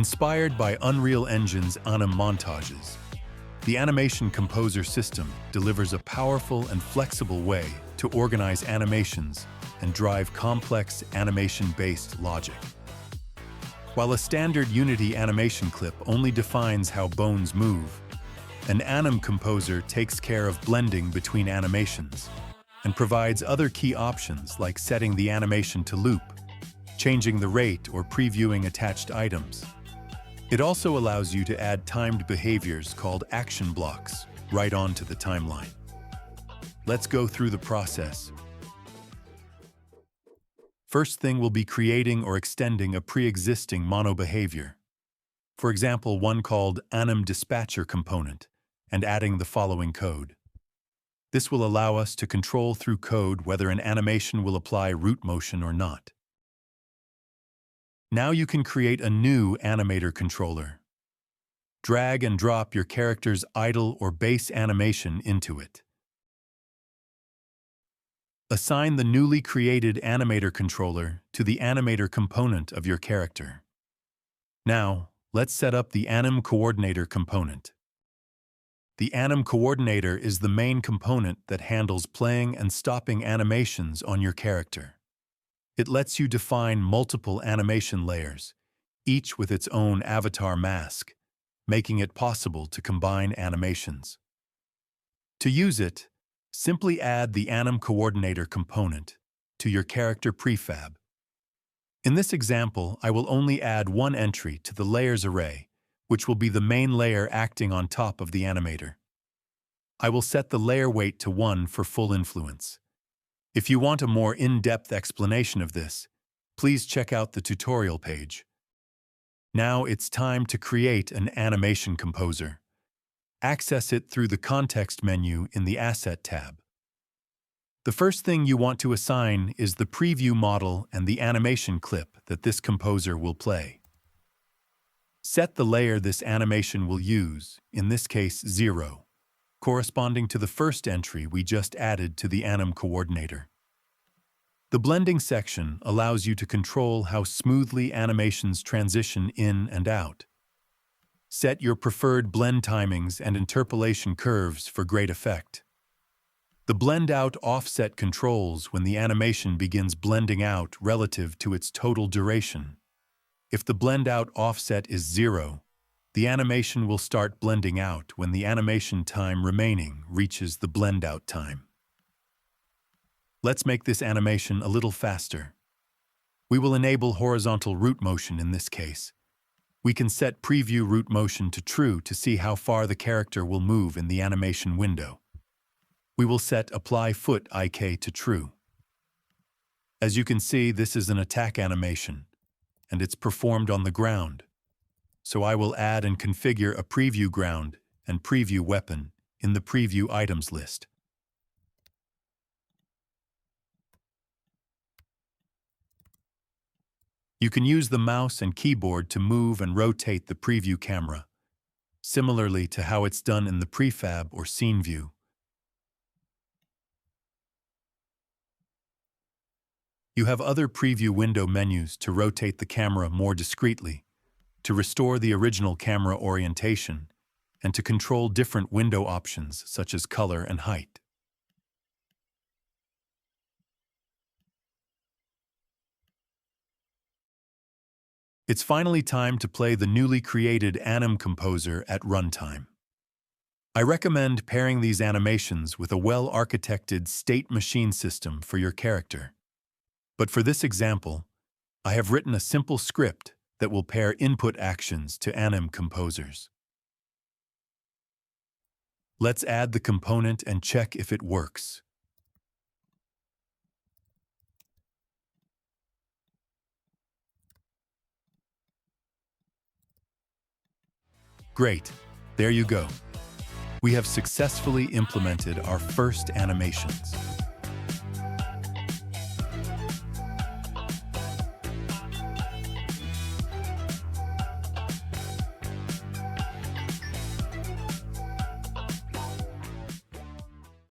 Inspired by Unreal Engine's Anim Montages, the Animation Composer system delivers a powerful and flexible way to organize animations and drive complex animation-based logic. While a standard Unity animation clip only defines how bones move, an Anim Composer takes care of blending between animations and provides other key options like setting the animation to loop, changing the rate, or previewing attached items. It also allows you to add timed behaviors called ActionBlocks right onto the timeline. Let's go through the process. First thing will be creating or extending a pre-existing mono behavior. For example, one called Anim Dispatcher component, and adding the following code. This will allow us to control through code whether an animation will apply root motion or not. Now you can create a new Animator controller. Drag and drop your character's idle or base animation into it. Assign the newly created Animator controller to the Animator component of your character. Now, let's set up the Anim Coordinator component. The Anim Coordinator is the main component that handles playing and stopping animations on your character. It lets you define multiple animation layers, each with its own avatar mask, making it possible to combine animations. To use it, simply add the Anim Coordinator component to your character prefab. In this example, I will only add one entry to the layers array, which will be the main layer acting on top of the animator. I will set the layer weight to 1 for full influence. If you want a more in-depth explanation of this, please check out the tutorial page. Now it's time to create an Animation Composer. Access it through the Context menu in the Asset tab. The first thing you want to assign is the preview model and the animation clip that this composer will play. Set the layer this animation will use, in this case 0, corresponding to the first entry we just added to the Anim Coordinator. The blending section allows you to control how smoothly animations transition in and out. Set your preferred blend timings and interpolation curves for great effect. The blend-out offset controls when the animation begins blending out relative to its total duration. If the blend-out offset is 0, the animation will start blending out when the animation time remaining reaches the blend-out time. Let's make this animation a little faster. We will enable horizontal root motion in this case. We can set preview root motion to true to see how far the character will move in the animation window. We will set apply foot IK to true. As you can see, this is an attack animation, and it's performed on the ground. So I will add and configure a preview ground and preview weapon in the preview items list. You can use the mouse and keyboard to move and rotate the preview camera, similarly to how it's done in the prefab or scene view. You have other preview window menus to rotate the camera more discreetly, to restore the original camera orientation, and to control different window options such as color and height. It's finally time to play the newly created Anim Composer at runtime. I recommend pairing these animations with a well-architected state machine system for your character. But for this example, I have written a simple script that will pair input actions to Anim Composers. Let's add the component and check if it works. Great, there you go. We have successfully implemented our first animations.